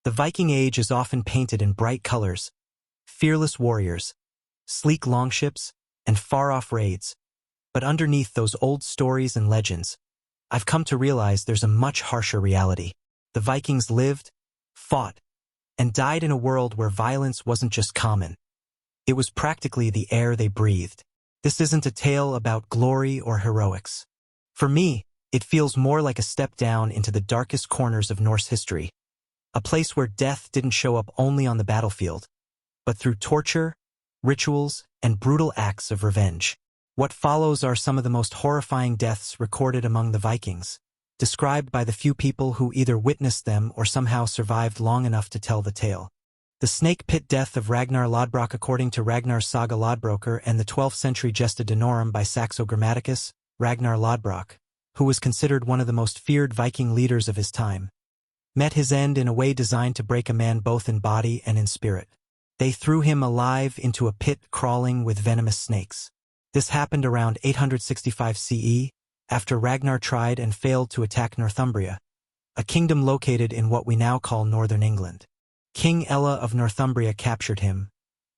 The Viking Age is often painted in bright colors, fearless warriors, sleek longships, and far-off raids. But underneath those old stories and legends, I've come to realize there's a much harsher reality. The Vikings lived, fought, and died in a world where violence wasn't just common. It was practically the air they breathed. This isn't a tale about glory or heroics. For me, it feels more like a step down into the darkest corners of Norse history, a place where death didn't show up only on the battlefield, but through torture, rituals, and brutal acts of revenge. What follows are some of the most horrifying deaths recorded among the Vikings, described by the few people who either witnessed them or somehow survived long enough to tell the tale. The snake pit death of Ragnar Lodbrok according to Ragnar's saga Lodbrokr and the 12th century Gesta Danorum by Saxo Grammaticus, Ragnar Lodbrok, who was considered one of the most feared Viking leaders of his time, met his end in a way designed to break a man both in body and in spirit. They threw him alive into a pit crawling with venomous snakes. This happened around 865 CE, after Ragnar tried and failed to attack Northumbria, a kingdom located in what we now call northern England. King Ella of Northumbria captured him,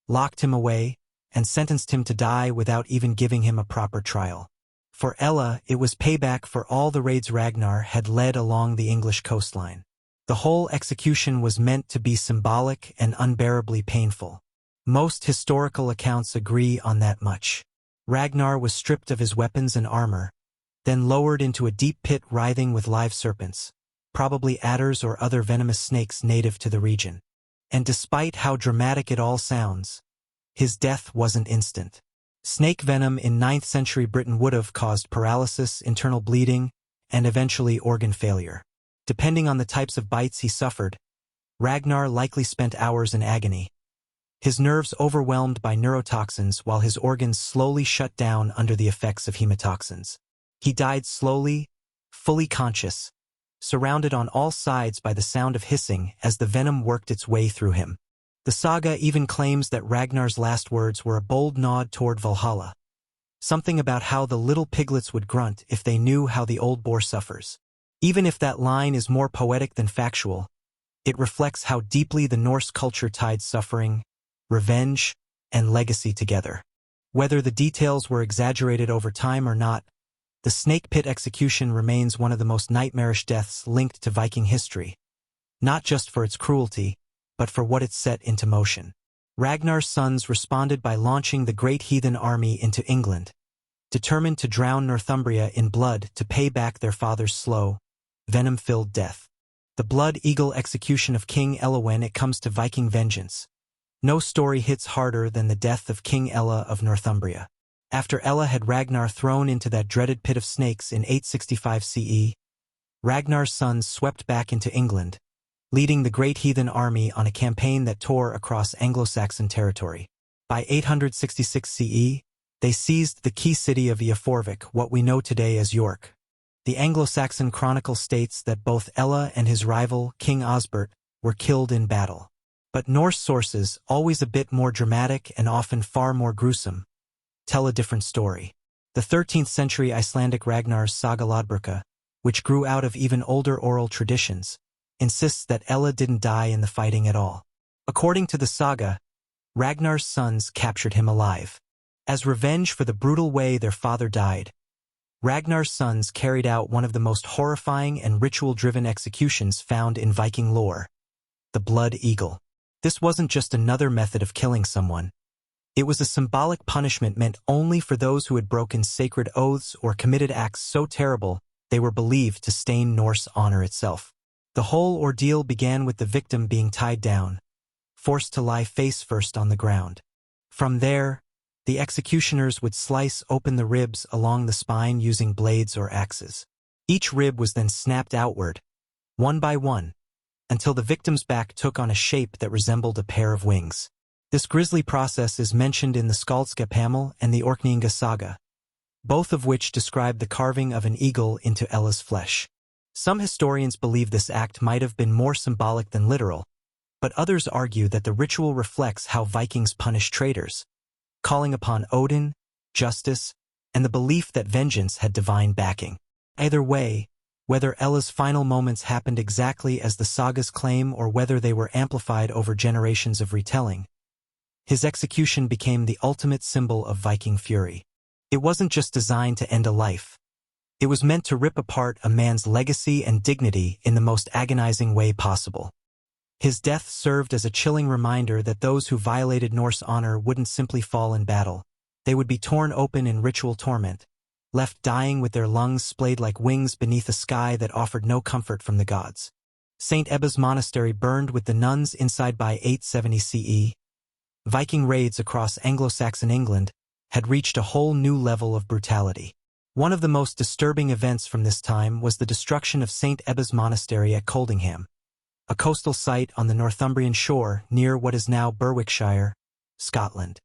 locked him away, and sentenced him to die without even giving him a proper trial. For Ella, it was payback for all the raids Ragnar had led along the English coastline. The whole execution was meant to be symbolic and unbearably painful. Most historical accounts agree on that much. Ragnar was stripped of his weapons and armor, then lowered into a deep pit writhing with live serpents, probably adders or other venomous snakes native to the region. And despite how dramatic it all sounds, his death wasn't instant. Snake venom in 9th century Britain would have caused paralysis, internal bleeding, and eventually organ failure. Depending on the types of bites he suffered, Ragnar likely spent hours in agony, his nerves overwhelmed by neurotoxins while his organs slowly shut down under the effects of hemotoxins. He died slowly, fully conscious, surrounded on all sides by the sound of hissing as the venom worked its way through him. The saga even claims that Ragnar's last words were a bold nod toward Valhalla, something about how the little piglets would grunt if they knew how the old boar suffers. Even if that line is more poetic than factual, it reflects how deeply the Norse culture tied suffering, revenge, and legacy together. Whether the details were exaggerated over time or not, the snake pit execution remains one of the most nightmarish deaths linked to Viking history, not just for its cruelty, but for what it set into motion. Ragnar's sons responded by launching the great heathen army into England, determined to drown Northumbria in blood to pay back their father's slow, venom-filled death. The Blood Eagle execution of King Ella. When it comes to Viking vengeance, no story hits harder than the death of King Ella of Northumbria. After Ella had Ragnar thrown into that dreaded pit of snakes in 865 CE, Ragnar's sons swept back into England, leading the great heathen army on a campaign that tore across Anglo-Saxon territory. By 866 CE, they seized the key city of Eoforvik, what we know today as York. The Anglo-Saxon chronicle states that both Ella and his rival, King Osbert, were killed in battle. But Norse sources, always a bit more dramatic and often far more gruesome, tell a different story. The 13th century Icelandic Ragnar's saga Lodbrokr, which grew out of even older oral traditions, insists that Ella didn't die in the fighting at all. According to the saga, Ragnar's sons captured him alive. As revenge for the brutal way their father died, Ragnar's sons carried out one of the most horrifying and ritual-driven executions found in Viking lore, the Blood Eagle. This wasn't just another method of killing someone. It was a symbolic punishment meant only for those who had broken sacred oaths or committed acts so terrible they were believed to stain Norse honor itself. The whole ordeal began with the victim being tied down, forced to lie face first on the ground. From there, the executioners would slice open the ribs along the spine using blades or axes. Each rib was then snapped outward, one by one, until the victim's back took on a shape that resembled a pair of wings. This grisly process is mentioned in the Skaldskaparmál and the Orkneyinga saga, both of which describe the carving of an eagle into Ella's flesh. Some historians believe this act might have been more symbolic than literal, but others argue that the ritual reflects how Vikings punished traitors, calling upon Odin, justice, and the belief that vengeance had divine backing. Either way, Whether Ella's final moments happened exactly as the sagas claim or whether they were amplified over generations of retelling, his execution became the ultimate symbol of Viking fury. It wasn't just designed to end a life. It was meant to rip apart a man's legacy and dignity in the most agonizing way possible. His death served as a chilling reminder that those who violated Norse honor wouldn't simply fall in battle. They would be torn open in ritual torment, left dying with their lungs splayed like wings beneath a sky that offered no comfort from the gods. St. Ebba's monastery burned with the nuns inside by 870 CE. Viking raids across Anglo-Saxon England had reached a whole new level of brutality. One of the most disturbing events from this time was the destruction of St. Ebba's monastery at Coldingham, a coastal site on the Northumbrian shore near what is now Berwickshire, Scotland.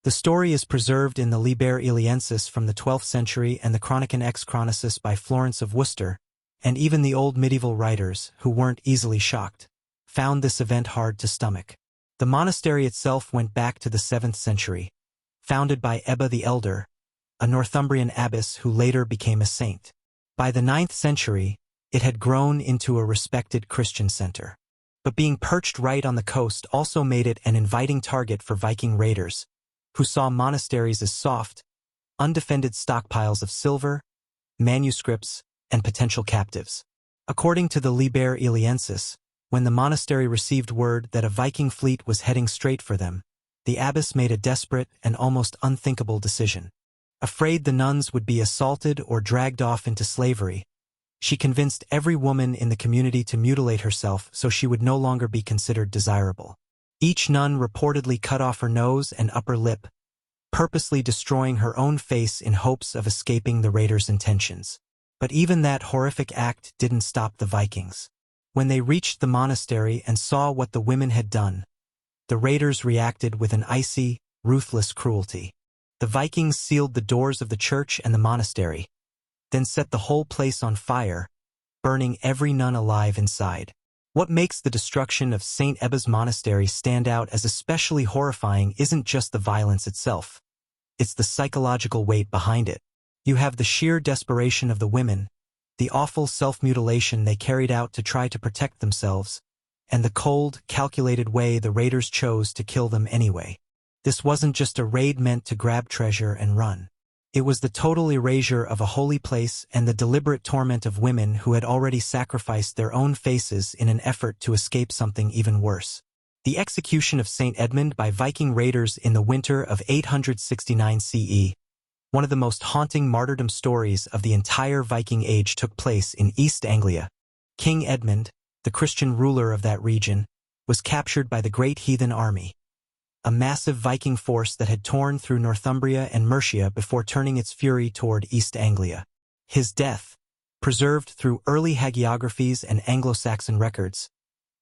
The story is preserved in the Liber Iliensis from the 12th century and the Chronicon ex Chronicles by Florence of Worcester, and even the old medieval writers, who weren't easily shocked, found this event hard to stomach. The monastery itself went back to the 7th century, founded by Ebba the Elder, a Northumbrian abbess who later became a saint. By the 9th century, it had grown into a respected Christian center. But being perched right on the coast also made it an inviting target for Viking raiders, who saw monasteries as soft, undefended stockpiles of silver, manuscripts, and potential captives. According to the Liber Iliensis, when the monastery received word that a Viking fleet was heading straight for them, the abbess made a desperate and almost unthinkable decision. Afraid the nuns would be assaulted or dragged off into slavery, she convinced every woman in the community to mutilate herself so she would no longer be considered desirable. Each nun reportedly cut off her nose and upper lip, purposely destroying her own face in hopes of escaping the raiders' intentions. But even that horrific act didn't stop the Vikings. When they reached the monastery and saw what the women had done, the raiders reacted with an icy, ruthless cruelty. The Vikings sealed the doors of the church and the monastery, then set the whole place on fire, burning every nun alive inside. What makes the destruction of St. Ebba's monastery stand out as especially horrifying isn't just the violence itself. It's the psychological weight behind it. You have the sheer desperation of the women, the awful self-mutilation they carried out to try to protect themselves, and the cold, calculated way the raiders chose to kill them anyway. This wasn't just a raid meant to grab treasure and run. It was the total erasure of a holy place and the deliberate torment of women who had already sacrificed their own faces in an effort to escape something even worse. The execution of St. Edmund by Viking raiders in the winter of 869 CE, one of the most haunting martyrdom stories of the entire Viking Age, took place in East Anglia. King Edmund, the Christian ruler of that region, was captured by the Great Heathen Army, a massive Viking force that had torn through Northumbria and Mercia before turning its fury toward East Anglia. His death, preserved through early hagiographies and Anglo-Saxon records,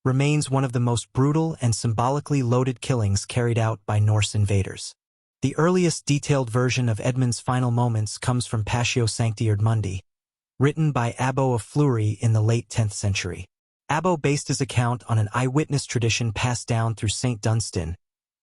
remains one of the most brutal and symbolically loaded killings carried out by Norse invaders. The earliest detailed version of Edmund's final moments comes from Passio Sancti Mundi, written by Abbo of Fleury in the late 10th century. Abbo based his account on an eyewitness tradition passed down through St. Dunstan,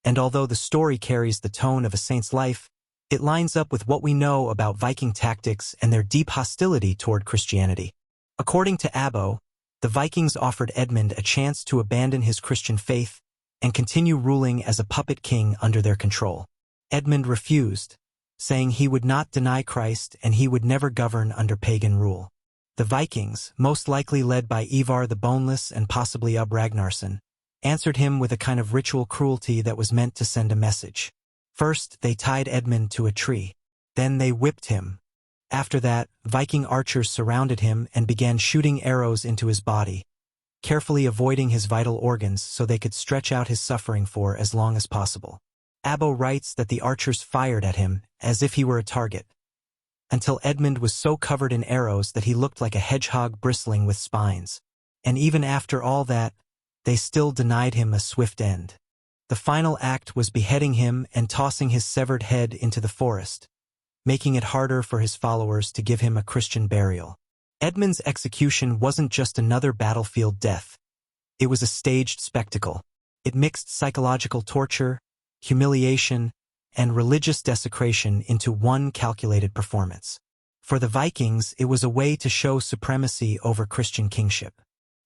and although the story carries the tone of a saint's life, it lines up with what we know about Viking tactics and their deep hostility toward Christianity. According to Abbo, the Vikings offered Edmund a chance to abandon his Christian faith and continue ruling as a puppet king under their control. Edmund refused, saying he would not deny Christ and he would never govern under pagan rule. The Vikings, most likely led by Ivar the Boneless and possibly Ub Ragnarsson, answered him with a kind of ritual cruelty that was meant to send a message. First, they tied Edmund to a tree. Then they whipped him. After that, Viking archers surrounded him and began shooting arrows into his body, carefully avoiding his vital organs so they could stretch out his suffering for as long as possible. Abbo writes that the archers fired at him as if he were a target, until Edmund was so covered in arrows that he looked like a hedgehog bristling with spines. And even after all that, they still denied him a swift end. The final act was beheading him and tossing his severed head into the forest, making it harder for his followers to give him a Christian burial. Edmund's execution wasn't just another battlefield death. It was a staged spectacle. It mixed psychological torture, humiliation, and religious desecration into one calculated performance. For the Vikings, it was a way to show supremacy over Christian kingship.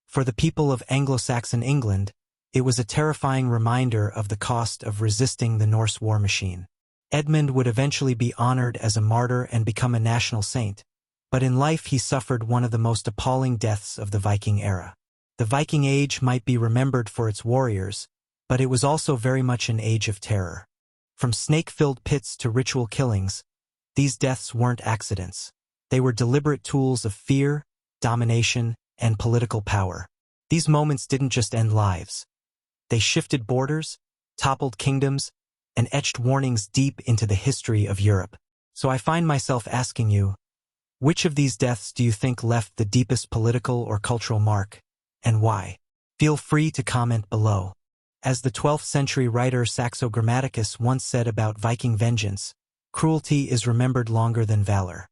For the people of Anglo-Saxon England, it was a terrifying reminder of the cost of resisting the Norse war machine. Edmund would eventually be honored as a martyr and become a national saint, but in life he suffered one of the most appalling deaths of the Viking era. The Viking Age might be remembered for its warriors, but it was also very much an age of terror. From snake-filled pits to ritual killings, these deaths weren't accidents. They were deliberate tools of fear, domination, and political power. These moments didn't just end lives. They shifted borders, toppled kingdoms, and etched warnings deep into the history of Europe. So I find myself asking you, which of these deaths do you think left the deepest political or cultural mark, and why? Feel free to comment below. As the 12th century writer Saxo Grammaticus once said about Viking vengeance, cruelty is remembered longer than valor.